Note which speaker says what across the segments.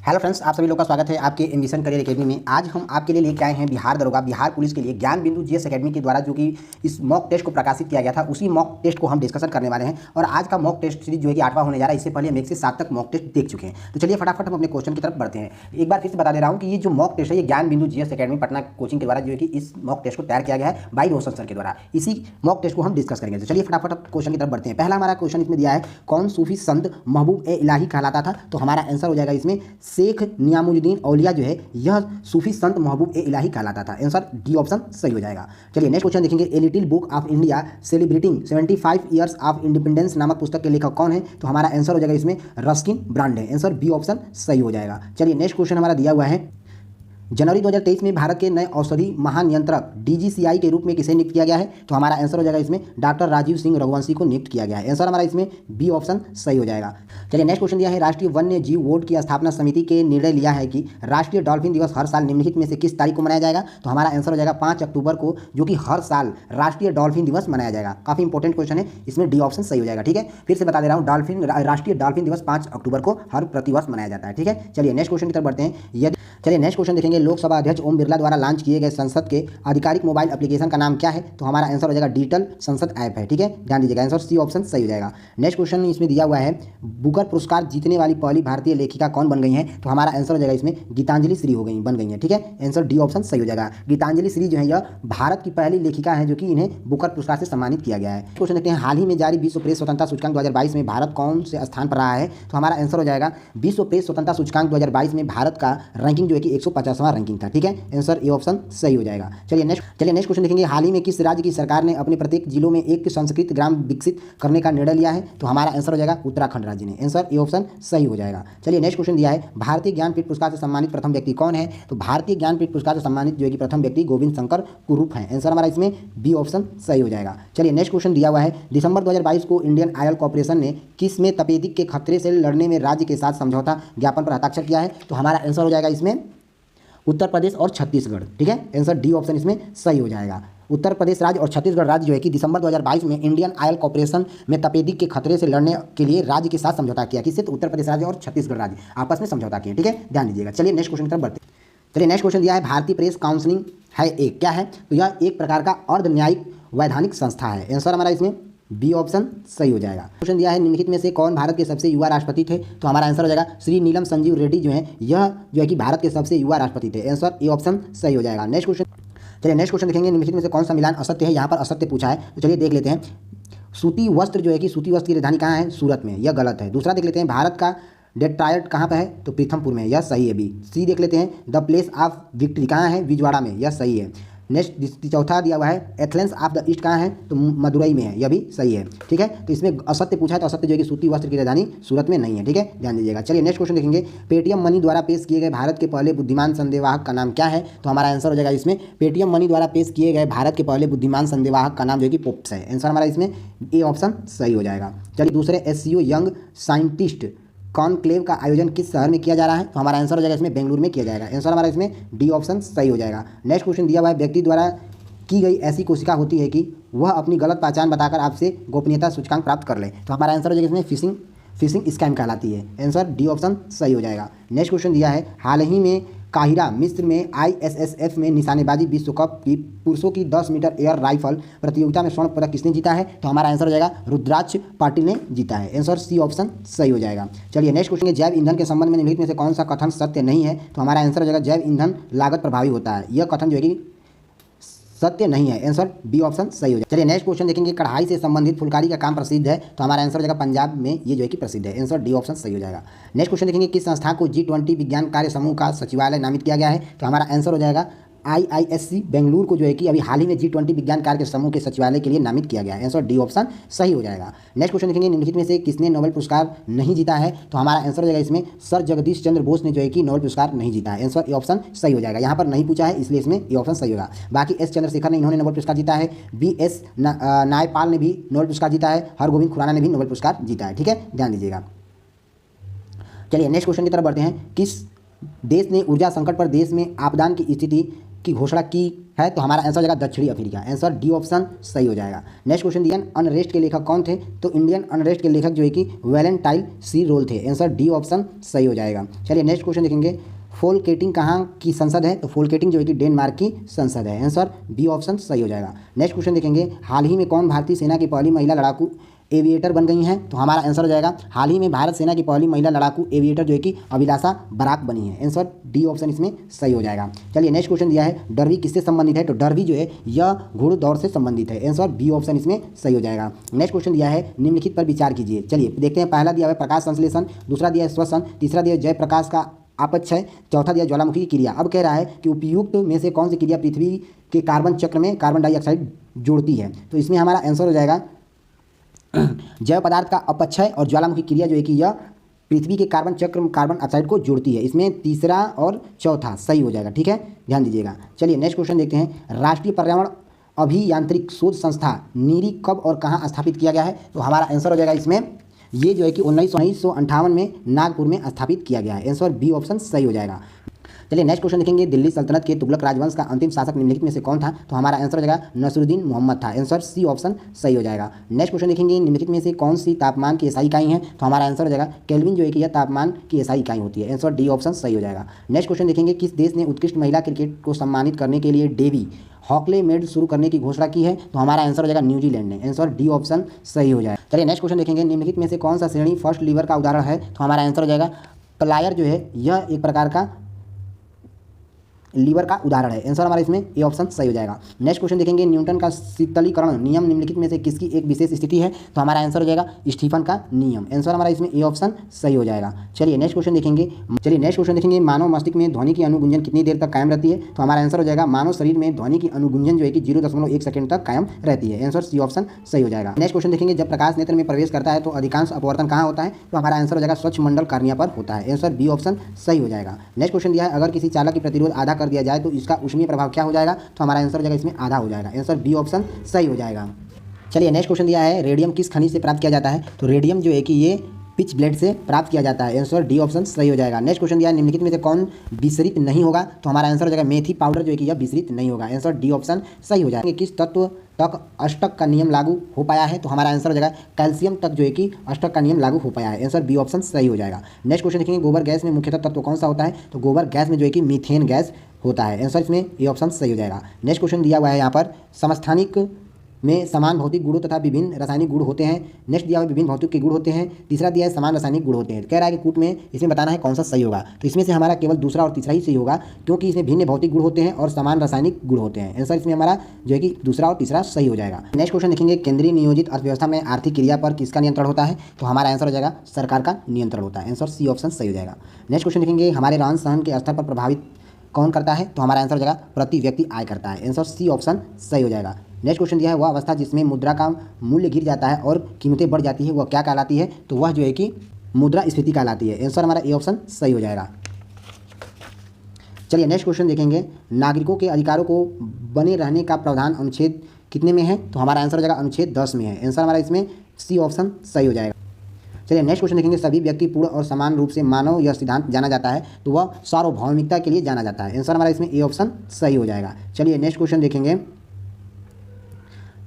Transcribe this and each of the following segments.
Speaker 1: Hello friends, आप सभी लोग का स्वागत है आपके एम्बिशन करियर एकेडमी में। आज हम आपके लिए लेके आए हैं बिहार दरोगा बिहार पुलिस के लिए ज्ञान बिंदु जीएस एकेडमी के द्वारा जो कि इस मॉक टेस्ट को प्रकाशित किया गया था, उसी मॉक टेस्ट को हम डिस्कशन करने वाले हैं। और आज का मॉक टेस्ट सीरीज जो है कि 8वां होने जा रहा है। इससे पहले हम 1 से 7 तक मॉक टेस्ट देख चुके हैं। तो चलिए फटाफट हम अपने क्वेश्चन की तरफ बढ़ते हैं। एक बार फिर से बता दे रहा हूँ कि ये जो मॉक टेस्ट है ये ज्ञान बिंदु जीएस एकेडमी पटना कोचिंग के द्वारा जो है कि इस मॉक टेस्ट को तैयार किया गया है बाई रोशन सर के द्वारा। इसी मॉक टेस्ट को हम डिस्कस करेंगे। तो चलिए फटाफट क्वेश्चन की तरफ बढ़ते हैं। पहला हमारा क्वेश्चन इसमें दिया है, कौन सूफी संत महबूब ए इलाही कहलाता था? तो हमारा आंसर हो जाएगा इसमें शेख नियामुद्दीन औलिया जो है यह सूफी संत महबूब ए इलाही कहलाता था। आंसर डी ऑप्शन सही हो जाएगा। चलिए नेक्स्ट क्वेश्चन देखेंगे। A little book of India celebrating 75 years of independence नामक पुस्तक के लेखक कौन है? तो हमारा आंसर हो जाएगा इसमें रस्किन ब्रांड है। आंसर बी ऑप्शन सही हो जाएगा। चलिए नेक्स्ट क्वेश्चन हमारा दिया हुआ है, जनवरी 2023 में भारत के नए औषधि महानियंत्रक डीजीसीआई के रूप में किसे नियुक्त किया गया है? तो हमारा आंसर हो जाएगा इसमें डॉक्टर राजीव सिंह रघुवंशी को नियुक्त किया गया है। आंसर हमारा इसमें बी ऑप्शन सही हो जाएगा। चलिए नेक्स्ट क्वेश्चन दिया है, राष्ट्रीय वन्य जीव बोर्ड की स्थापना समिति के निर्णय लिया है कि राष्ट्रीय डॉल्फिन दिवस हर साल निम्नलिखित में से किस तारीख को मनाया जाएगा? तो हमारा आंसर हो जाएगा 5 अक्टूबर को, जो कि हर साल राष्ट्रीय डॉल्फिन दिवस मनाया जाएगा। काफी इंपॉर्टेंट क्वेश्चन है, इसमें डी ऑप्शन सही हो जाएगा। ठीक है, फिर से बता दे रहा हूँ, राष्ट्रीय डॉल्फिन दिवस 5 अक्टूबर को हर प्रतिवर्ष मनाया जाता है। ठीक है, चलिए नेक्स्ट क्वेश्चन की तरफ बढ़ते हैं। चलिए नेक्स्ट क्वेश्चन देखेंगे, लोकसभा अध्यक्ष ओम बिरला द्वारा लॉन्च किए गए संसद के आधिकारिक मोबाइल एप्लीकेशन का नाम क्या है? तो हमारा आंसर हो जाएगा डिजिटल संसद ऐप है। ठीक है, ध्यान दीजिएगा, आंसर सी ऑप्शन सही हो जाएगा। नेक्स्ट क्वेश्चन इसमें दिया हुआ है, बुकर पुरस्कार जीतने वाली पहली भारतीय लेखिका कौन बन गई है? तो हमारा आंसर हो जाएगा इसमें गीतांजलि श्री बन गई है। ठीक है, आंसर डी ऑप्शन सही हो जाएगा। गीतांजलि श्री जो है यह भारत की पहली लेखिका है जो कि इन्हें बुकर पुरस्कार से सम्मानित किया गया है। क्वेश्चन देखते हैं, हाल ही में जारी विश्व प्रेस स्वतंत्रता सूचकांक 2022 में भारत कौन से स्थान पर रहा है? तो हमारा आंसर हो जाएगा विश्व प्रेस स्वतंत्रता सूचकांक 2022 में भारत का रैंकिंग जो है कि 150वां रैंकिंग था। ठीक है, आंसर ए ऑप्शन सही हो जाएगा। चलिए नेक्स्ट क्वेश्चन देखेंगे, हाल ही में किस राज्य की सरकार ने अपने प्रत्येक जिलों में एक संस्कृत ग्राम विकसित करने का निर्णय लिया है? तो हमारा आंसर हो जाएगा उत्तराखंड राज्य ने। आंसर ए ऑप्शन सही हो जाएगा। चलिए नेक्स्ट क्वेश्चन दिया है, भारतीय ज्ञानपीठ पुरस्कार से सम्मानित प्रथम व्यक्ति कौन है? तो भारतीय ज्ञानपीठ पुरस्कार से सम्मानित जो है कि प्रथम व्यक्ति गोविंद शंकर कुरूप है। आंसर हमारा इसमें बी ऑप्शन सही हो जाएगा। चलिए नेक्स्ट क्वेश्चन दिया हुआ है, दिसंबर 2022 को इंडियन ऑयल कॉर्पोरेशन ने किस में तपेदिक के खतरे से लड़ने में राज्य के साथ समझौता ज्ञापन पर हस्ताक्षर किया है? तो हमारा आंसर हो जाएगा इसमें उत्तर प्रदेश और छत्तीसगढ़। ठीक है, आंसर डी ऑप्शन इसमें सही हो जाएगा। उत्तर प्रदेश राज्य और छत्तीसगढ़ राज्य जो है कि दिसंबर 2022 में इंडियन ऑयल कॉर्पोरेशन में तपेदिक के खतरे से लड़ने के लिए राज्य के साथ समझौता किया। किससे? तो उत्तर प्रदेश राज्य और छत्तीसगढ़ राज्य आपस में समझौता किए। ठीक है, ध्यान दीजिएगा। चलिए नेक्स्ट क्वेश्चन की तरफ बढ़ते हैं। चलिए नेक्स्ट क्वेश्चन दिया है, भारतीय प्रेस काउंसिलिंग है एक क्या है? तो यह एक प्रकार का अर्ध न्यायिक वैधानिक संस्था है। आंसर हमारा इसमें बी ऑप्शन सही हो जाएगा। क्वेश्चन दिया है, निम्नलिखित में से कौन भारत के सबसे युवा राष्ट्रपति थे? तो हमारा आंसर हो जाएगा श्री नीलम संजीव रेड्डी जो है यह जो है कि भारत के सबसे युवा राष्ट्रपति थे। आंसर ए ऑप्शन सही हो जाएगा। नेक्स्ट क्वेश्चन, चलिए नेक्स्ट क्वेश्चन देखेंगे, निम्नलिखित में से कौन सा मिलान असत्य है? यहाँ पर असत्य पूछा है, तो चलिए देख लेते हैं। सूती वस्त्र जो है कि सूती वस्त्र की राजधानी कहाँ है? सूरत में, यह गलत है। दूसरा देख लेते हैं, भारत का डेट्रॉयट कहाँ पर है? तो पीथमपुर में, यह सही है बी। सी देख लेते हैं, द प्लेस ऑफ विक्ट्री कहाँ है? विजवाड़ा में, यह सही है। नेक्स्ट चौथा दिया हुआ है, एथलेंस ऑफ द ईस्ट कहाँ है? तो मदुरई में है, यह भी सही है। ठीक है, तो इसमें असत्य पूछा है, तो असत्य जो है कि सूती वस्त्र की राजधानी सूरत में नहीं है। ठीक है, ध्यान दीजिएगा। चलिए नेक्स्ट क्वेश्चन देखेंगे, पेटीएम मनी द्वारा पेश किए गए भारत के पहले बुद्धिमान संदेशवाहक का नाम क्या है? तो हमारा आंसर हो जाएगा इसमें पेटीएम मनी द्वारा पेश किए गए भारत के पहले बुद्धिमान संदेशवाहक का नाम जो है कि पोप्स है। आंसर हमारा इसमें ए ऑप्शन सही हो जाएगा। चलिए दूसरे एससीओ यंग साइंटिस्ट कॉनक्लेव का आयोजन किस शहर में किया जा रहा है? तो हमारा आंसर हो जाएगा इसमें बेंगलुरु में किया जाएगा। आंसर हमारा इसमें डी ऑप्शन सही हो जाएगा। नेक्स्ट क्वेश्चन दिया हुआ है, व्यक्ति द्वारा की गई ऐसी कोशिका होती है कि वह अपनी गलत पहचान बताकर आपसे गोपनीयता सूचकांक प्राप्त कर ले। तो हमारा आंसर हो जाएगा इसमें फिशिंग स्कैम कहलाती है। आंसर डी ऑप्शन सही हो जाएगा। नेक्स्ट क्वेश्चन दिया है, हाल ही में काहिरा मिस्र में ISSF में निशानेबाजी विश्व कप की पुरुषों की 10 मीटर एयर राइफल प्रतियोगिता में स्वर्ण पदक किसने जीता है? तो हमारा आंसर हो जाएगा रुद्राक्ष पाटिल ने जीता है। आंसर सी ऑप्शन सही हो जाएगा। चलिए नेक्स्ट क्वेश्चन है, जैव ईंधन के संबंध में निम्नलिखित में से कौन सा कथन सत्य नहीं है? तो हमारा आंसर हो जाएगा जैव ईंधन लागत प्रभावी होता है। यह कथन जो है कि सत्य नहीं है। आंसर बी ऑप्शन सही हो जाएगा। चलिए नेक्स्ट क्वेश्चन देखेंगे, कढ़ाई से संबंधित फुलकारी का काम प्रसिद्ध है? तो हमारा आंसर हो जाएगा पंजाब में ये जो है कि प्रसिद्ध है। आंसर डी ऑप्शन सही हो जाएगा। नेक्स्ट क्वेश्चन देखेंगे, किस संस्था को G20 विज्ञान कार्य समूह का सचिवालय नामित किया गया है? तो हमारा आंसर हो जाएगा IISc बेंगलुरु को जो है कि अभी हाल ही में G20 विज्ञान कार्य समूह के सचिवालय के लिए नामित किया गया है। आंसर डी ऑप्शन सही हो जाएगा। नेक्स्ट क्वेश्चन देखेंगे, निम्नलिखित में से किसने नोबेल पुरस्कार नहीं जीता है? तो हमारा आंसर हो जाएगा इसमें सर जगदीश चंद्र बोस ने जो है कि नोबेल पुरस्कार नहीं जीता है। आंसर ए ऑप्शन सही हो जाएगा। यहाँ पर नहीं पूछा है इसलिए इसमें ए ऑप्शन सही होगा। बाकी एस चंद्रशेखर ने इन्होंने नोबेल पुरस्कार जीता है, BS नायपाल ने भी नोबेल पुरस्कार जीता है, हरगोविंद खुराना ने भी नोबेल पुरस्कार जीता है। ठीक है, ध्यान दीजिएगा। चलिए नेक्स्ट क्वेश्चन की तरफ बढ़ते हैं, किस देश ने ऊर्जा संकट पर देश में आपदान की स्थिति की घोषणा की है? तो हमारा आंसर हो जाएगा दक्षिणी अफ्रीका। आंसर डी ऑप्शन सही हो जाएगा। नेक्स्ट क्वेश्चन, इंडियन अनरेस्ट के लेखक कौन थे? तो इंडियन अनरेस्ट के लेखक जो है कि वैलेंटाइन सी रोल थे। आंसर डी ऑप्शन सही हो जाएगा। चलिए नेक्स्ट क्वेश्चन देखेंगे, फोल्केटिंग कहाँ की संसद है? तो फोल्केटिंग जो है कि डेनमार्क की संसद है। आंसर बी ऑप्शन सही हो जाएगा। नेक्स्ट क्वेश्चन देखेंगे, हाल ही में कौन भारतीय सेना की पहली महिला लड़ाकू एविएटर बन गई हैं? तो हमारा आंसर हो जाएगा हाल ही में भारत सेना की पहली महिला लड़ाकू एविएटर जो है कि अभिलाषा बराक बनी है। आंसर डी ऑप्शन इसमें सही हो जाएगा। चलिए नेक्स्ट क्वेश्चन दिया है, डर्बी किससे संबंधित है? तो डर्बी जो है यह घुड़दौड़ से संबंधित है। आंसर बी ऑप्शन इसमें सही हो जाएगा। नेक्स्ट क्वेश्चन दिया है, निम्नलिखित पर विचार कीजिए। चलिए देखते हैं, पहला दिया है प्रकाश संश्लेषण, दूसरा दिया है श्वसन, तीसरा दिया है जयप्रकाश का अपक्षय, चौथा दिया ज्वालामुखी की क्रिया। अब कह रहा है कि उपयुक्त में से कौन सी क्रिया पृथ्वी के कार्बन चक्र में कार्बन डाइऑक्साइड जोड़ती है? तो इसमें हमारा आंसर हो जाएगा जैव पदार्थ का अपक्षय और ज्वालामुखी क्रिया जो है कि यह पृथ्वी के कार्बन चक्र में कार्बन ऑक्साइड को जोड़ती है। इसमें तीसरा और चौथा सही हो जाएगा। ठीक है, ध्यान दीजिएगा। चलिए नेक्स्ट क्वेश्चन देखते हैं, राष्ट्रीय पर्यावरण अभियांत्रिक शोध संस्था नीरी कब और कहाँ स्थापित किया गया है? तो हमारा आंसर हो जाएगा इसमें ये जो है कि 1958 में नागपुर में स्थापित किया गया है। आंसर बी ऑप्शन सही हो जाएगा। चलिए नेक्स्ट क्वेश्चन देखेंगे, दिल्ली सल्तनत के तुगलक राजवंश का अंतिम शासक निम्नलिखित में से कौन था? तो हमारा आंसर हो जाएगा नसरुद्दीन मोहम्मद था। आंसर सी ऑप्शन सही हो जाएगा। नेक्स्ट क्वेश्चन देखेंगे, निम्नलिखित में से कौन सी तापमान की एसआई इकाई है? तो हमारा आंसर हो जाएगा केल्विन जो है कि यह तापमान की एसआई इकाई होती है। आंसर डी ऑप्शन सही हो जाएगा। नेक्स्ट क्वेश्चन देखेंगे, किस देश ने उत्कृष्ट महिला क्रिकेट को सम्मानित करने के लिए डेवी हॉकले मेड शुरू करने की घोषणा की है? तो हमारा आंसर हो जाएगा न्यूजीलैंड ने। आंसर डी ऑप्शन सही हो जाएगा। चलिए नेक्स्ट क्वेश्चन देखेंगे, निम्नलिखित में से कौन सा श्रेणी फर्स्ट लीवर का उदाहरण है? तो हमारा आंसर हो जाएगा प्लायर जो है यह एक प्रकार का लीवर का उदाहरण है। आंसर हमारा इसमें ए ऑप्शन सही हो जाएगा। नेक्स्ट क्वेश्चन देखेंगे, न्यूटन का शीतलीकरण नियम निम्नलिखित में से किसकी एक विशेष स्थिति है? तो हमारा आंसर हो जाएगा स्टीफन का नियम। आंसर हमारा इसमें ए ऑप्शन सही हो जाएगा। चलिए नेक्स्ट क्वेश्चन देखेंगे, मानव मस्तिष्क में ध्वनि की अनुगुंजन कितनी देर तक कायम रहती है? तो हमारा आंसर हो जाएगा मानव शरीर में ध्वनि की अनुगुंजन जो है कि 0.1 सेकंड तक कायम रहती है। आंसर सी ऑप्शन सही हो जाएगा। नेक्स्ट क्वेश्चन देखेंगे, जब प्रकाश नेत्र में प्रवेश करता है तो अधिकांश अपवर्तन कहाँ होता है? तो हमारा आंसर हो जाएगा स्वच्छ मंडल कार्निया पर होता है। आंसर बी ऑप्शन सही हो जाएगा। नेक्स्ट क्वेश्चन दिया है, अगर किसी चालक की प्रतिरोध आधा कर दिया जाए तो इसका ऊष्मीय प्रभाव क्या हो जाएगा? तो हमारा आंसर हो जाएगा इसमें आधा हो जाएगा। आंसर बी ऑप्शन सही हो जाएगा। चलिए नेक्स्ट क्वेश्चन दिया है, रेडियम किस खनिज से प्राप्त किया जाता है? तो रेडियम जो है कि ये पिच ब्लेड से प्राप्त किया जाता है। आंसर डी ऑप्शन सही हो जाएगा। नेक्स्ट क्वेश्चन दिया है, निम्नलिखित में से कौन विसरित नहीं होगा? तो हमारा आंसर हो जाएगा मेथी पाउडर जो है कि यह विसरित नहीं होगा। आंसर डी ऑप्शन सही हो जाएगा। किस तत्व तक अष्टक का नियम लागू हो पाया है? तो हमारा आंसर हो जाएगा कैल्शियम तक जो है कि अष्टक का नियम लागू हो पाया है। आंसर बी ऑप्शन सही हो जाएगा। नेक्स्ट क्वेश्चन देखेंगे, गोबर गैस में मुख्यतः तत्व कौन सा होता है? तो गोबर गैस में जो है कि मीथेन गैस होता है। आंसर इसमें ए ऑप्शन सही हो जाएगा। नेक्स्ट क्वेश्चन दिया हुआ है यहाँ पर, समस्थानिक में समान भौतिक गुणों तथा विभिन्न रासायनिक गुण होते हैं। नेक्स्ट दिया हुआ विभिन्न भौतिक के गुण होते हैं। तीसरा दिया है समान रासायनिक गुण होते हैं। कह रहा है कि कूट में इसमें बताना है कौन सा सही होगा। तो इसमें से हमारा केवल दूसरा और तीसरा ही सही होगा, क्योंकि इसमें भिन्न भौतिक गुण होते हैं और समान रासायनिक गुण होते हैं। आंसर इसमें हमारा जो है कि दूसरा और तीसरा सही हो जाएगा। नेक्स्ट क्वेश्चन देखेंगे, केंद्रीय नियोजित अर्थव्यवस्था में आर्थिक क्रिया पर किसका नियंत्रण होता है? तो हमारा आंसर हो जाएगा सरकार का नियंत्रण होता है। आंसर सी ऑप्शन सही हो जाएगा। नेक्स्ट क्वेश्चन देखेंगे, हमारे रहन सहन के स्तर पर प्रभावित कौन करता है? तो हमारा आंसर हो जाएगा प्रति व्यक्ति आय करता है। आंसर सी ऑप्शन सही हो जाएगा। नेक्स्ट क्वेश्चन दिया है, वह अवस्था जिसमें मुद्रा का मूल्य गिर जाता है और कीमतें बढ़ जाती है वह क्या कहलाती है? तो वह जो है कि मुद्रास्फीति कहलाती है। आंसर हमारा ए ऑप्शन सही हो जाएगा। चलिए नेक्स्ट क्वेश्चन देखेंगे, नागरिकों के अधिकारों को बने रहने का प्रावधान अनुच्छेद कितने में है? तो हमारा आंसर हो जाएगा अनुच्छेद 10 में है। आंसर हमारा इसमें सी ऑप्शन सही हो जाएगा। चलिए नेक्स्ट क्वेश्चन देखेंगे, सभी व्यक्ति पूर्ण और समान रूप से मानव यह सिद्धांत जाना जाता है तो वह सार्वभौमिकता के लिए जाना जाता है। आंसर हमारा इसमें ए ऑप्शन सही हो जाएगा। चलिए नेक्स्ट क्वेश्चन देखेंगे,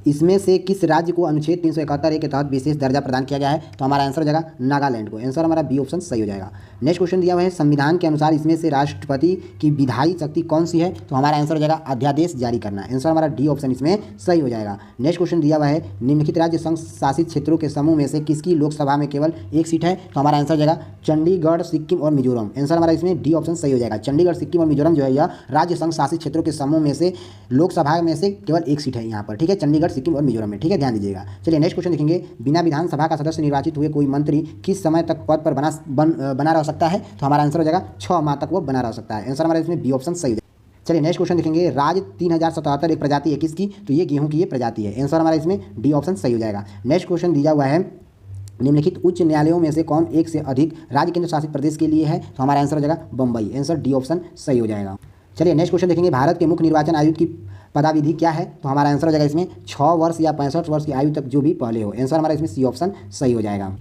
Speaker 1: इसमें से किस राज्य को अनुच्छेद 371 के तहत विशेष दर्जा प्रदान किया गया है? तो हमारा आंसर हो जाएगा नागालैंड को। आंसर हमारा बी ऑप्शन सही हो जाएगा। नेक्स्ट क्वेश्चन दिया हुआ है, संविधान के अनुसार इसमें से राष्ट्रपति की विधायी शक्ति कौन सी है? तो हमारा आंसर हो जाएगा अध्यादेश जारी करना। आंसर हमारा डी ऑप्शन इसमें सही हो जाएगा। नेक्स्ट क्वेश्चन दिया हुआ है, निम्नलिखित राज्य संघ शासित क्षेत्रों के समूह में से किसकी लोकसभा में केवल एक सीट है? तो हमारा आंसर हो जाएगा चंडीगढ़, सिक्किम और मिजोरम। आंसर हमारा इसमें डी ऑप्शन सही हो जाएगा। चंडीगढ़, सिक्किम और मिजोरम जो है यह राज्य संघ शासित क्षेत्रों के समूह में से लोकसभा में से केवल एक सीट है यहाँ पर। ठीक है, चंडीगढ़, सिक्किम और मिजोरम में। ठीक है, ध्यान दीजिएगा। चलिए नेक्स्ट क्वेश्चन देखेंगे, बिना विधानसभा का सदस्य निर्वाचित हुए कोई मंत्री किस समय तक पद पर बना रह सकता है? तो हमारा आंसर हो जाएगा 6 माह तक वो बना रह सकता है। आंसर हमारा इसमें बी ऑप्शन सही है। चलिए नेक्स्ट क्वेश्चन देखेंगे, राज 3077 एक प्रजाति है किसकी? तो ये गेहूं की ये प्रजाति है। आंसर हमारा इसमें डी ऑप्शन सही हो जाएगा। नेक्स्ट क्वेश्चन दिया हुआ है, निम्नलिखित उच्च न्यायालयों में से कौन एक से अधिक राज्य केंद्र शासित प्रदेश के लिए है? तो हमारा आंसर हो जाएगा बम्बई। आंसर डी ऑप्शन सही हो जाएगा। चलिए नेक्स्ट क्वेश्चन देखेंगे, भारत के मुख्य निर्वाचन आयुक्त की पदाविधि क्या है? तो हमारा आंसर हो जाएगा इसमें 6 वर्ष या 65 वर्ष की आयु तक जो भी पहले हो। आंसर हमारा इसमें सी ऑप्शन सही हो जाएगा।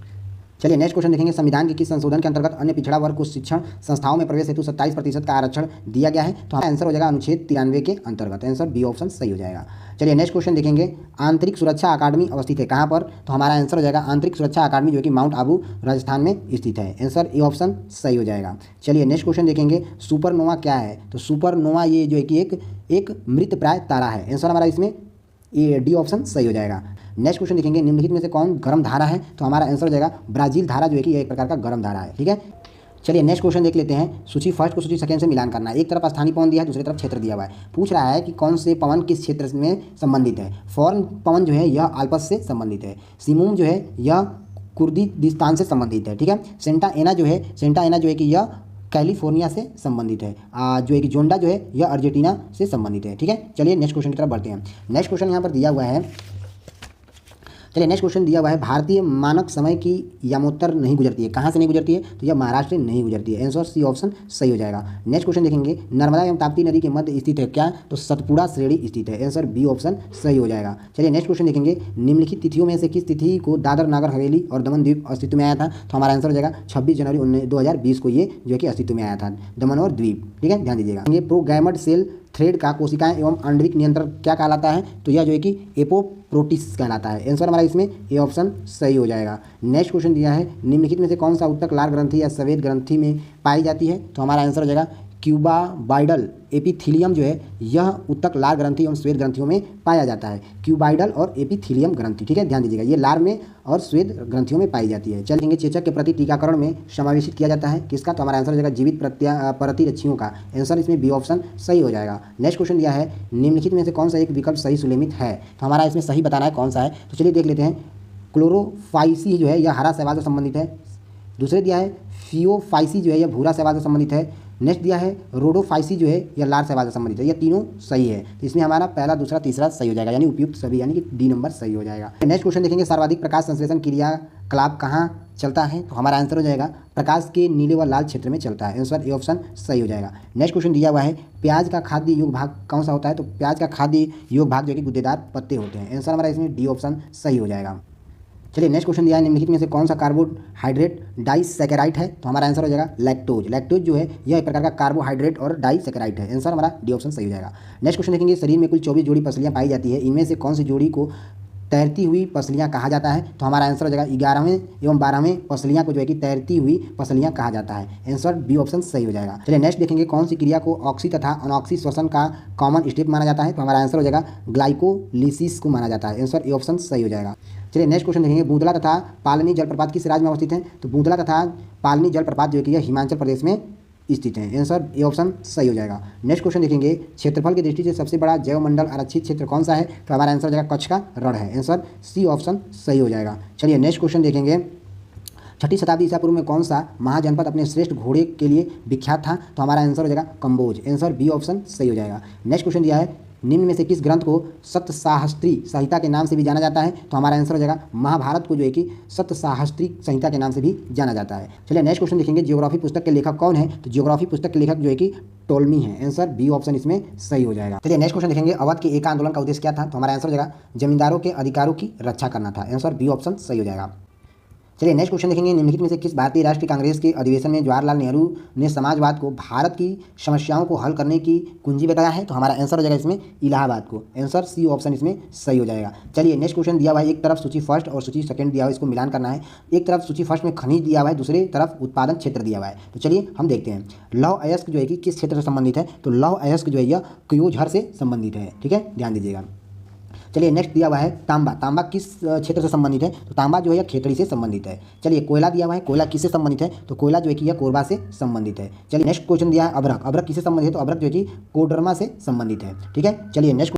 Speaker 1: चलिए नेक्स्ट क्वेश्चन देखेंगे, संविधान के किस संशोधन के अंतर्गत अन्य पिछड़ा वर्ग को शिक्षण संस्थाओं में प्रवेश हेतु 27% का आरक्षण दिया गया है? तो हमारा आंसर हो जाएगा अनुच्छेद 93 के अंतर्गत। आंसर बी ऑप्शन सही हो जाएगा। चलिए नेक्स्ट क्वेश्चन देखेंगे, आंतरिक सुरक्षा अकादमी अवस्थित है कहाँ पर? तो हमारा आंसर हो जाएगा आंतरिक सुरक्षा अकादमी जो कि माउंट आबू राजस्थान में स्थित है। आंसर ए ऑप्शन सही हो जाएगा। चलिए नेक्स्ट क्वेश्चन देखेंगे, सुपरनोवा क्या है? तो सुपरनोवा ये जो है कि एक मृतप्राय तारा है। आंसर हमारा इसमें ये डी ऑप्शन सही हो जाएगा। नेक्स्ट क्वेश्चन देखेंगे, निम्नलिखित में से कौन गर्म धारा है? तो हमारा आंसर हो जाएगा ब्राजील धारा जो है कि यह एक प्रकार का गर्म धारा है। ठीक है, चलिए नेक्स्ट क्वेश्चन देख लेते हैं। सूची फर्स्ट को सूची सेकंड से मिलान करना है। एक तरफ स्थानीय पवन दिया है, दूसरी तरफ क्षेत्र दिया हुआ है। पूछ रहा है कि कौन से पवन किस क्षेत्र में संबंधित है। फॉर्न पवन जो है यह आल्पस से संबंधित है। सिमूम जो है यह कुर्दिस्तान से संबंधित है। ठीक है, सेंटा एना जो है कि यह कैलिफोर्निया से संबंधित है। जो है कि जोंडा जो है यह अर्जेंटीना से संबंधित है। ठीक है, चलिए नेक्स्ट क्वेश्चन की तरफ बढ़ते हैं। नेक्स्ट क्वेश्चन यहाँ पर दिया हुआ है, चलिए नेक्स्ट क्वेश्चन दिया हुआ है, भारतीय मानक समय की यमोत्तर नहीं गुजरती है। कहाँ से नहीं गुजरती है? तो यह महाराष्ट्र से नहीं गुजरती है। आंसर सी ऑप्शन सही हो जाएगा। नेक्स्ट क्वेश्चन देखेंगे, नर्मदा एवं ताप्ती नदी के मध्य स्थित है क्या? तो सतपुड़ा श्रेणी स्थित है। आंसर बी ऑप्शन सही हो जाएगा। चलिए नेक्स्ट क्वेश्चन देखेंगे, निम्नलिखित तिथियों में से किस तिथि को दादर नागर हवेली और दमन द्वीप अस्तित्व में आया था? तो हमारा आंसर हो जाएगा 26 जनवरी 2020 को ये जो कि अस्तित्व में आया था, दमन और द्वीप। ठीक है, ध्यान दीजिएगा। ये प्रोगैमेट सेल थ्रेड का कोशिकाएं एवं आणविक नियंत्रण क्या कहलाता है? तो यह जो है कि एपोप्रोटिस कहलाता है। आंसर हमारा इसमें ए ऑप्शन सही हो जाएगा। नेक्स्ट क्वेश्चन दिया है, निम्नलिखित में से कौन सा उत्तक लाल ग्रंथि या सफेद ग्रंथि में पाई जाती है? तो हमारा आंसर हो जाएगा क्यूबाइडल एपिथीलियम जो है यह उत्तक लाल ग्रंथि एवं श्वेत ग्रंथियों में पाया जाता है। क्यूबाइडल और एपिथीलियम ग्रंथि। ठीक है, ध्यान दीजिएगा, ये लाल में और श्वेत ग्रंथियों में पाई जाती है। चलेंगे, चेचक के प्रति टीकाकरण में समावेशित किया जाता है किसका? तो हमारा आंसर हो जाएगा जीवित प्रतिरक्षियों का। आंसर इसमें बी ऑप्शन सही हो जाएगा। नेक्स्ट क्वेश्चन दिया है, निम्नलिखित में से कौन सा एक विकल्प सही सुलेमित है? तो हमारा इसमें सही बताना है कौन सा है। तो चलिए देख लेते हैं। क्लोरोफाइसी जो है यह हरा शैवाल से संबंधित है। दूसरे दिया है फियोफाइसी जो है यह भूरा शैवाल से संबंधित है। नेक्स्ट दिया है रोडोफाइसी जो है यह लाल शैवाल से संबंधित है। ये तीनों सही है, तो इसमें हमारा पहला, दूसरा, तीसरा सही हो जाएगा, यानी उपयुक्त सभी, यानी कि डी नंबर सही हो जाएगा। नेक्स्ट क्वेश्चन देखेंगे, सर्वाधिक प्रकाश संश्लेषण क्रियाकलाप कहाँ चलता है? तो हमारा आंसर हो जाएगा प्रकाश के नीले व लाल क्षेत्र में चलता है। आंसर ए ऑप्शन सही हो जाएगा। नेक्स्ट क्वेश्चन दिया हुआ है, प्याज का खाद्य योग भाग कौन सा होता है? तो प्याज का खाद्य योग भाग जो कि गुद्देदार पत्ते होते हैं। आंसर हमारा इसमें डी ऑप्शन सही हो जाएगा। चलिए नेक्स्ट क्वेश्चन दिया है, निम्नलिखित में से कौन सा कार्बोहाइड्रेट डाइसैकेराइड है? तो हमारा आंसर हो जाएगा लैक्टोज। लैक्टोज जो है यह एक प्रकार का कार्बोहाइड्रेट और डाइसैकेराइड है। आंसर हमारा डी ऑप्शन सही हो जाएगा। नेक्स्ट क्वेश्चन देखेंगे, शरीर में कुल 24 जोड़ी पसलियाँ पाई जाती है, इनमें से कौन सी जोड़ी को तैरती हुई पसलियाँ कहा जाता है? तो हमारा आंसर हो जाएगा 11वें एवं 12वें पसलियाँ को जो है कि तैरती हुई पसलियाँ कहा जाता है। आंसर बी ऑप्शन सही हो जाएगा। चलिए नेक्स्ट देखेंगे, कौन सी क्रिया को ऑक्सी तथा अनऑक्सी श्वसन का कॉमन स्टेप माना जाता है? तो हमारा आंसर हो जाएगा ग्लाइकोलिसिस को माना जाता है। आंसर ए ऑप्शन सही हो जाएगा। चलिए नेक्स्ट क्वेश्चन देखेंगे, बूंदला तथा पालनी जलप्रपात किस राज्य में अवस्थित है? तो बूंदला तथा पालनी जलप्रपात जो है कि यह हिमाचल प्रदेश में स्थित है। आंसर ए ऑप्शन सही हो जाएगा। नेक्स्ट क्वेश्चन देखेंगे, क्षेत्रफल की दृष्टि से सबसे बड़ा जैवमंडल आरक्षित क्षेत्र कौन सा है? तो हमारा आंसर हो जाएगा कच्छ का रण है। आंसर सी ऑप्शन सही हो जाएगा। चलिए नेक्स्ट क्वेश्चन देखेंगे, 6ठी शताब्दी ईसा पूर्व में कौन सा महाजनपद अपने श्रेष्ठ घोड़े के लिए विख्यात था? तो हमारा आंसर हो जाएगा कंबोज। आंसर बी ऑप्शन सही हो जाएगा। नेक्स्ट क्वेश्चन दिया है, निम्न में से किस ग्रंथ को सप्तसाहस्त्री संहिता के नाम से भी जाना जाता है? तो हमारा आंसर हो जाएगा महाभारत को जो है कि सप्तसाहस्त्री संहिता के नाम से भी जाना जाता है। चलिए नेक्स्ट क्वेश्चन देखेंगे, ज्योग्राफी पुस्तक के लेखक कौन है? तो ज्योग्राफी पुस्तक के लेखक जो है कि टोलमी है। आंसर बी ऑप्शन इसमें सही हो जाएगा। चलिए नेक्स्ट क्वेश्चन देखेंगे, अवध के एका आंदोलन का उद्देश्य क्या था? तो हमारा आंसर हो जाएगा जमींदारों के अधिकारों की रक्षा करना था। आंसर बी ऑप्शन सही हो जाएगा। चलिए नेक्स्ट क्वेश्चन देखेंगे, निम्नलिखित में से किस भारतीय राष्ट्रीय कांग्रेस के अधिवेशन में जवाहरलाल नेहरू ने समाजवाद को भारत की समस्याओं को हल करने की कुंजी बताया है? तो हमारा आंसर हो जाएगा इसमें इलाहाबाद को। आंसर सी ऑप्शन इसमें सही हो जाएगा। चलिए नेक्स्ट क्वेश्चन दिया हुआ है, एक तरफ सूची फर्स्ट और सूची सेकंड दिया हुआ है, इसको मिलान करना है। एक तरफ सूची फर्स्ट में खनिज दिया हुआ है, दूसरी तरफ उत्पादन क्षेत्र दिया हुआ है। तो चलिए हम देखते हैं, लौह अयस्क जो है कि किस क्षेत्र से संबंधित है? तो लौह अयस्क जो है यह क्योझर से संबंधित है। ठीक है, ध्यान दीजिएगा। चलिए नेक्स्ट दिया हुआ है तांबा। तांबा किस क्षेत्र से संबंधित है? तो तांबा जो है यह खेतड़ी से संबंधित है। चलिए कोयला दिया हुआ है, कोयला किससे संबंधित है? तो कोयला जो है कि यह कोरबा से संबंधित है। चलिए नेक्स्ट क्वेश्चन दिया है अभ्रक। अभ्रक किससे संबंधित है? तो अभ्रक जो है कि कोडरमा से संबंधित है। ठीक है, चलिए नेक्स्ट